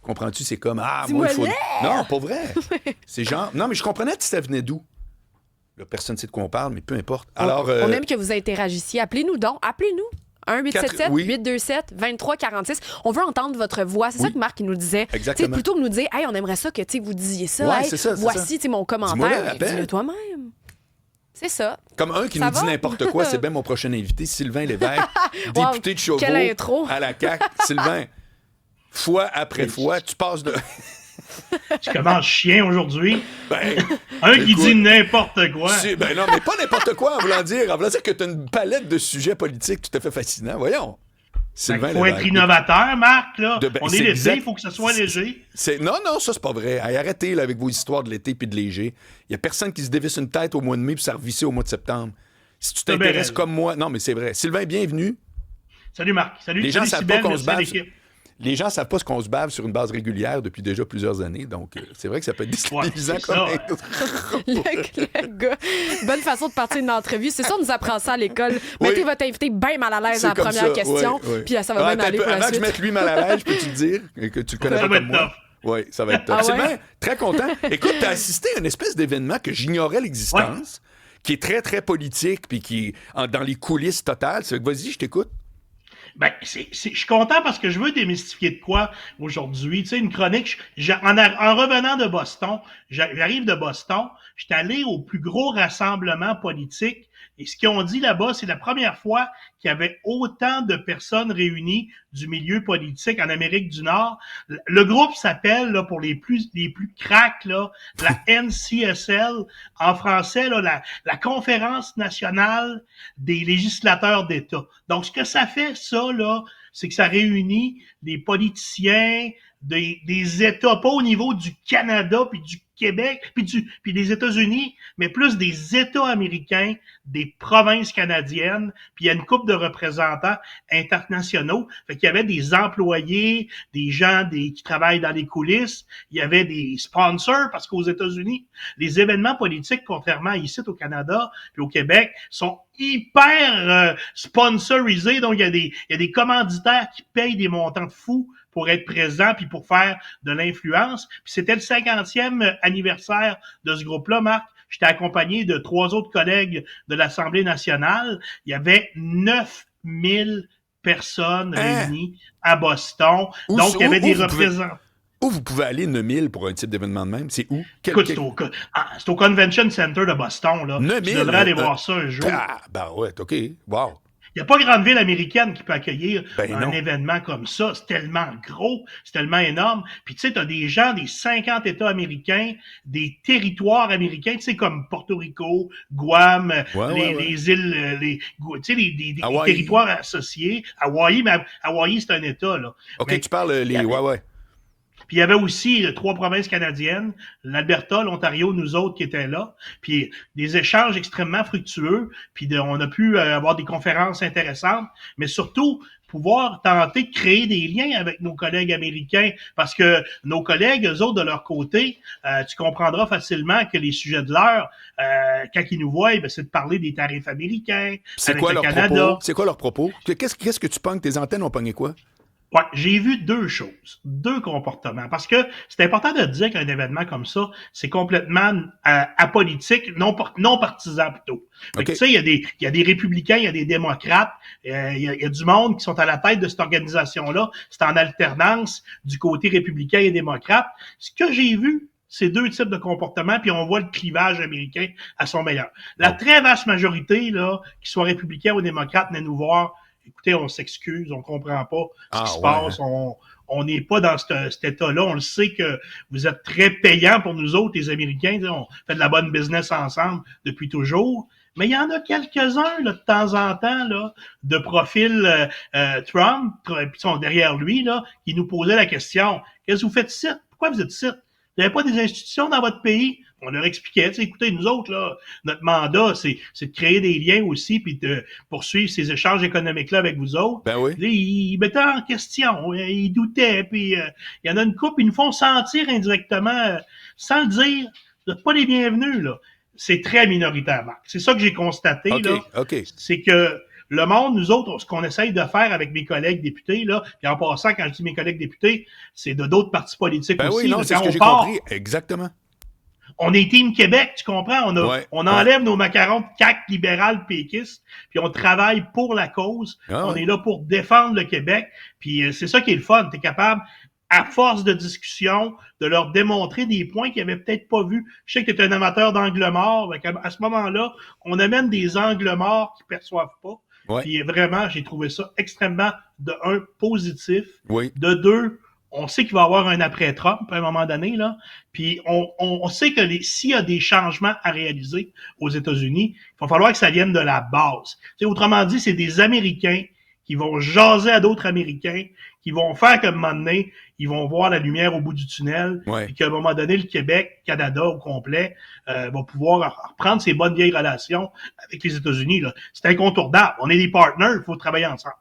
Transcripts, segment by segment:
Comprends-tu? C'est comme, Dis-moi moi, il faut... là! Non, pas vrai. C'est genre... Non, mais je comprenais que ça venait d'où. Là, personne ne sait de quoi on parle, mais peu importe. Alors, On aime que vous interagissiez. Appelez-nous donc. Appelez-nous. 1-877-827-2346. On veut entendre votre voix. C'est ça que Marc il nous disait. Exactement. T'sais, plutôt que nous dire, hey, on aimerait ça que vous disiez ça. Ouais, Hey, c'est ça, voici mon commentaire. Dis-le toi-même. C'est ça. Comme un qui ça nous dit va? n'importe quoi, c'est bien mon prochain invité, Sylvain Lévesque, Wow, député de Chauveau quelle intro. à la CAQ. Sylvain, fois après fois, tu passes de... Tu commences chien aujourd'hui. Ben, qui dit n'importe quoi. Ben non, mais pas n'importe quoi, en voulant dire que tu as une palette de sujets politiques tout à fait fascinants. Voyons. Il faut être innovateur, Marc. Là. On est l'été, il faut que ce soit léger. Non, ça, c'est pas vrai. Hey, arrêtez là, avec vos histoires de l'été puis de léger. Il y a personne qui se dévisse une tête au mois de mai puis ça revissait au mois de septembre. Si tu t'intéresses comme moi... Non, mais c'est vrai. Sylvain, bienvenue. Salut, Marc. Salut, Les gens savent Sybelle, pas qu'on se bave. l'équipe. Les gens savent pas ce qu'on se bave sur une base régulière depuis déjà plusieurs années. Donc, c'est vrai que ça peut être déstabilisant comme le gars. Bonne façon de partir d'une entrevue. C'est ça, on nous apprend ça à l'école. Mettez votre invité bien mal à l'aise à la première question. Puis ça va bien aller pour la suite. Avant que je mette lui mal à l'aise, peux-tu te dire que tu le connais pas comme moi? Oui, ça va être top. C'est bien, très content. Écoute, tu as assisté à une espèce d'événement que j'ignorais l'existence, qui est très, très politique, puis qui est dans les coulisses totales. Vas-y, je t'écoute. Ben, je suis content parce que je veux démystifier de quoi aujourd'hui. Tu sais, une chronique, en revenant de Boston, j'arrive de Boston, j'étais allé au plus gros rassemblement politique et ce qu'ils ont dit là-bas, c'est la première fois qu'il y avait autant de personnes réunies du milieu politique en Amérique du Nord. Le groupe s'appelle, là, pour les plus cracks, là, la NCSL, en français, là, la Conférence nationale des législateurs d'État. Donc, ce que ça fait, ça, là, c'est que ça réunit des politiciens des États, pas au niveau du Canada puis du Québec puis des États-Unis, mais plus des États américains, des provinces canadiennes, puis il y a une couple de représentants internationaux. Fait qu'il y avait des employés, des gens qui travaillent dans les coulisses, il y avait des sponsors parce qu'aux États-Unis, les événements politiques, contrairement à ici au Canada puis au Québec, sont hyper sponsorisés. Donc il y a des commanditaires qui payent des montants de fous pour être présent puis pour faire de l'influence. Puis c'était le 50e anniversaire de ce groupe-là, Marc. J'étais accompagné de 3 autres collègues de l'Assemblée nationale. Il y avait 9000 personnes réunies à Boston. Donc, il y avait des représentants. Où vous pouvez aller 9000 pour un type d'événement de même? C'est où? Écoute, c'est au Convention Center de Boston. Là. 9000? Tu devrais aller voir ça un jour. Ben ouais, OK. Wow. Il n'y a pas grande ville américaine qui peut accueillir un événement comme ça. C'est tellement gros, c'est tellement énorme. Puis tu sais, tu as des gens des 50 États américains, des territoires américains, tu sais, comme Porto Rico, Guam, les îles, tu sais, des territoires associés. Hawaï, mais Hawaï, c'est un État, là. OK, mais, tu parles ouais. Puis il y avait aussi 3 provinces canadiennes, l'Alberta, l'Ontario, nous autres qui étaient là. Puis des échanges extrêmement fructueux. Puis on a pu avoir des conférences intéressantes, mais surtout pouvoir tenter de créer des liens avec nos collègues américains, parce que nos collègues, eux autres, de leur côté, tu comprendras facilement que les sujets de l'heure, quand ils nous voient, c'est de parler des tarifs américains, c'est quoi leur Canada. Propos? C'est quoi leur propos? Qu'est-ce que tu pognes? Tes antennes ont pogné quoi? Ouais, j'ai vu 2 choses, 2 comportements, parce que c'est important de dire qu'un événement comme ça, c'est complètement apolitique, non partisan plutôt. Okay. Tu sais, il y a des républicains, il y a des démocrates, il y a du monde qui sont à la tête de cette organisation-là. C'est en alternance du côté républicain et démocrate. Ce que j'ai vu, c'est 2 types de comportements, puis on voit le clivage américain à son meilleur. La très vaste majorité, là, qu'ils soient républicains ou démocrates, venait nous voir. Écoutez, on s'excuse, on comprend pas ce qui se passe, on n'est pas dans cet état-là. On le sait que vous êtes très payants pour nous autres, les Américains. On fait de la bonne business ensemble depuis toujours. Mais il y en a quelques-uns, là, de temps en temps, là, de profil Trump, puis sont derrière lui, là, qui nous posaient la question, qu'est-ce que vous faites ici? Pourquoi vous êtes ici? Vous n'avez pas des institutions dans votre pays? On leur expliquait, tu sais, écoutez, nous autres, là, notre mandat, c'est de créer des liens aussi, puis de poursuivre ces échanges économiques-là avec vous autres. Ben oui. Là, ils mettaient en question, ils doutaient, puis il y en a une couple, ils nous font sentir indirectement, sans le dire, vous n'êtes pas les bienvenus, là. C'est très minoritaire, Marc. C'est ça que j'ai constaté, là. OK. C'est que le monde, nous autres, ce qu'on essaye de faire avec mes collègues députés, là, puis en passant, quand je dis mes collègues députés, c'est de d'autres partis politiques aussi. Oui, non, c'est ce que j'ai compris. Exactement. On est Team Québec, tu comprends? On enlève nos macarons de CAQ libéral péquiste, puis on travaille pour la cause. On est là pour défendre le Québec. Puis c'est ça qui est le fun. Tu es capable, à force de discussion, de leur démontrer des points qu'ils n'avaient peut-être pas vus. Je sais que tu es un amateur d'angles morts. À ce moment-là, on amène des angles morts qu'ils ne perçoivent pas. Puis vraiment, j'ai trouvé ça extrêmement, de un, positif. De deux, on sait qu'il va y avoir un après-Trump à un moment donné, là. Puis on sait que s'il y a des changements à réaliser aux États-Unis, il va falloir que ça vienne de la base. T'sais, autrement dit, c'est des Américains qui vont jaser à d'autres Américains, qui vont faire qu'à un moment donné, ils vont voir la lumière au bout du tunnel, puis qu'à un moment donné, le Québec, Canada au complet, va pouvoir reprendre ses bonnes vieilles relations avec les États-Unis, là. C'est incontournable. On est des partners, il faut travailler ensemble.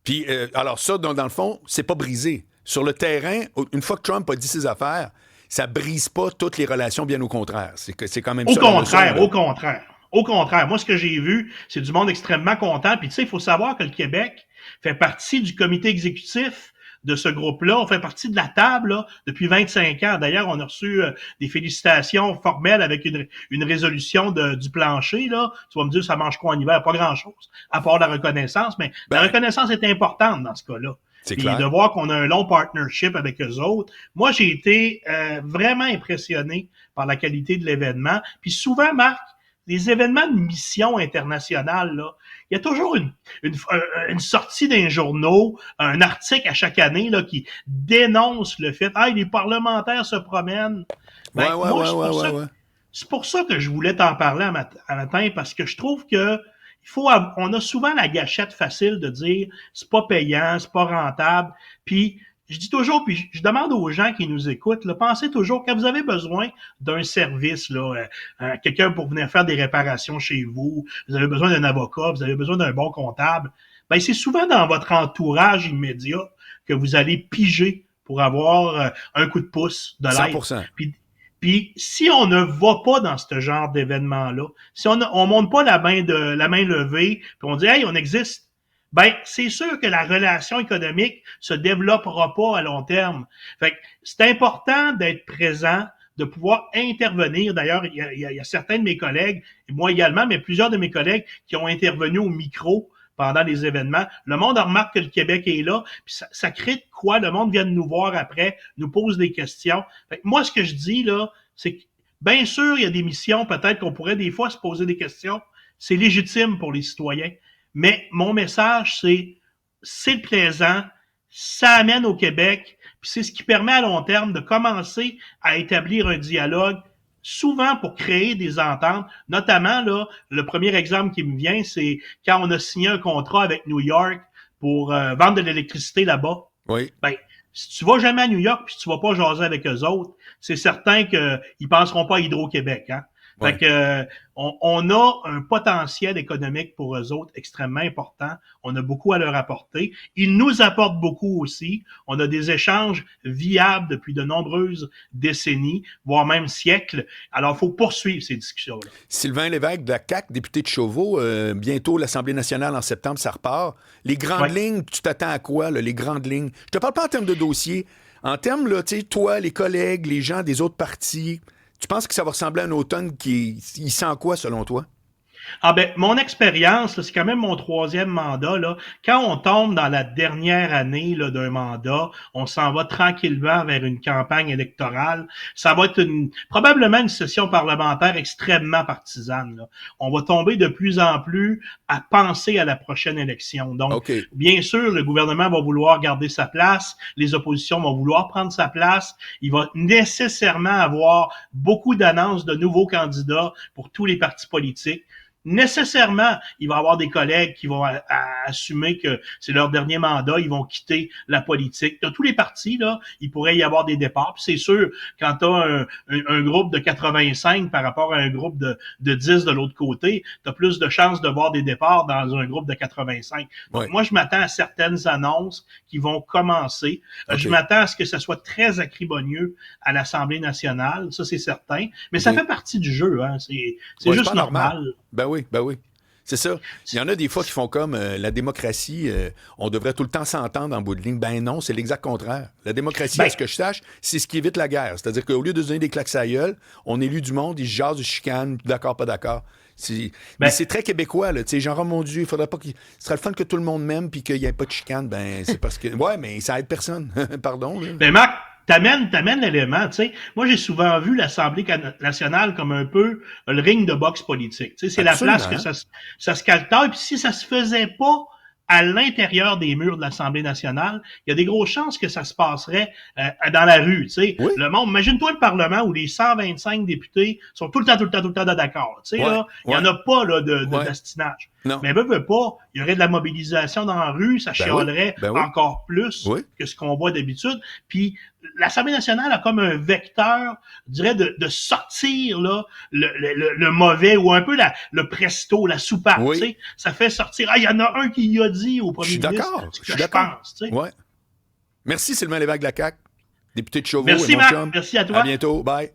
Puis, alors ça, dans le fond, c'est pas brisé. Sur le terrain, une fois que Trump a dit ses affaires, ça brise pas toutes les relations, bien au contraire. C'est quand même ça. Au contraire. Moi, ce que j'ai vu, c'est du monde extrêmement content. Puis tu sais, il faut savoir que le Québec fait partie du comité exécutif de ce groupe-là. On fait partie de la table là, depuis 25 ans. D'ailleurs, on a reçu des félicitations formelles avec une résolution du plancher. Là. Tu vas me dire, ça mange quoi en hiver? Pas grand-chose, à part la reconnaissance. Mais la reconnaissance est importante dans ce cas-là. Puis de voir qu'on a un long partnership avec eux autres. Moi, j'ai été vraiment impressionné par la qualité de l'événement. Puis souvent, Marc, les événements de mission internationale, là, il y a toujours une sortie d'un journal, un article à chaque année là, qui dénonce le fait « Ah, les parlementaires se promènent. » C'est pour ça que je voulais t'en parler à matin, parce que je trouve que on a souvent la gâchette facile de dire c'est pas payant, c'est pas rentable. Puis je dis toujours, puis je demande aux gens qui nous écoutent, là, pensez toujours quand vous avez besoin d'un service, là, quelqu'un pour venir faire des réparations chez vous, vous avez besoin d'un avocat, vous avez besoin d'un bon comptable, ben c'est souvent dans votre entourage immédiat que vous allez piger pour avoir un coup de pouce de l'aide. 100%. Puis si on ne va pas dans ce genre d'événement-là, si on monte pas la main levée, puis on dit hey, on existe, ben c'est sûr que la relation économique se développera pas à long terme. Fait que c'est important d'être présent, de pouvoir intervenir. D'ailleurs, il y a certains de mes collègues, et moi également, mais plusieurs de mes collègues qui ont intervenu au micro pendant les événements. Le monde remarque que le Québec est là, puis ça crée de quoi? Le monde vient de nous voir après, nous pose des questions. Fait que moi, ce que je dis, là, c'est que, bien sûr, il y a des missions, peut-être qu'on pourrait des fois se poser des questions. C'est légitime pour les citoyens. Mais mon message, c'est le présent, ça amène au Québec, puis c'est ce qui permet à long terme de commencer à établir un dialogue, souvent pour créer des ententes. Notamment, là, le premier exemple qui me vient, c'est quand on a signé un contrat avec New York pour vendre de l'électricité là-bas. Oui. Ben, si tu vas jamais à New York puis tu vas pas jaser avec eux autres, c'est certain qu'ils penseront pas à Hydro-Québec, hein. Fait que on a un potentiel économique pour eux autres extrêmement important. On a beaucoup à leur apporter. Ils nous apportent beaucoup aussi. On a des échanges viables depuis de nombreuses décennies, voire même siècles. Alors, il faut poursuivre ces discussions-là. Sylvain Lévesque de la CAQ, député de Chauveau, bientôt l'Assemblée nationale en septembre, ça repart. Les grandes lignes, tu t'attends à quoi, là, les grandes lignes? Je te parle pas en termes de dossier. En termes, là, tu sais, toi, les collègues, les gens des autres partis, tu penses que ça va ressembler à un automne il sent quoi, selon toi? Ah ben, mon expérience, c'est quand même mon 3e mandat. Là. Quand on tombe dans la dernière année là, d'un mandat, on s'en va tranquillement vers une campagne électorale. Ça va être probablement une session parlementaire extrêmement partisane. Là. On va tomber de plus en plus à penser à la prochaine élection. Donc, bien sûr, le gouvernement va vouloir garder sa place, les oppositions vont vouloir prendre sa place. Il va nécessairement avoir beaucoup d'annonces de nouveaux candidats pour tous les partis politiques. Nécessairement, il va y avoir des collègues qui vont assumer que c'est leur dernier mandat, ils vont quitter la politique. Dans tous les partis, là, il pourrait y avoir des départs. Puis c'est sûr, quand tu as un groupe de 85 par rapport à un groupe de 10 de l'autre côté, tu as plus de chances de voir des départs dans un groupe de 85. Donc, moi, je m'attends à certaines annonces qui vont commencer. Je m'attends à ce que ça soit très acrimonieux à l'Assemblée nationale, ça c'est certain. Mais ça fait partie du jeu, hein. C'est juste normal. Ben oui. C'est ça. Il y en a des fois qui font comme la démocratie, on devrait tout le temps s'entendre en bout de ligne. Ben non, c'est l'exact contraire. La démocratie, à ce que je sache, c'est ce qui évite la guerre. C'est-à-dire qu'au lieu de se donner des claques à gueule, on élit du monde, ils se jasent, ils chicanent, d'accord, pas d'accord. Mais c'est très québécois, là. Tu sais, genre, oh mon Dieu, il faudrait pas qu'il. Ce serait le fun que tout le monde m'aime puis qu'il n'y ait pas de chicane. Ben, c'est parce que. Ouais, mais ça aide personne. Pardon. Là. Ben, Marc, t'amènes l'élément, tu sais. Moi, j'ai souvent vu l'Assemblée nationale comme un peu le ring de boxe politique. Tu sais, c'est la place que ça se caltaille. Puis si ça se faisait pas à l'intérieur des murs de l'Assemblée nationale, il y a des grosses chances que ça se passerait dans la rue, tu sais. Oui. Le monde, imagine-toi le Parlement où les 125 députés sont tout le temps d'accord, tu sais, là. Il y en a pas, là, d'astinage. Non. Mais veut pas, il y aurait de la mobilisation dans la rue, ça chialerait encore plus que ce qu'on voit d'habitude. Puis l'Assemblée nationale a comme un vecteur, je dirais, de sortir là le mauvais ou un peu le presto, la soupape. Tu sais, ça fait sortir. Ah, il y en a un qui y a dit au premier ministre. Je suis d'accord. Ouais. Merci Sylvain Lévesque de la CAQ, député de Chauveau. Merci Marc, merci à toi. À bientôt. Bye.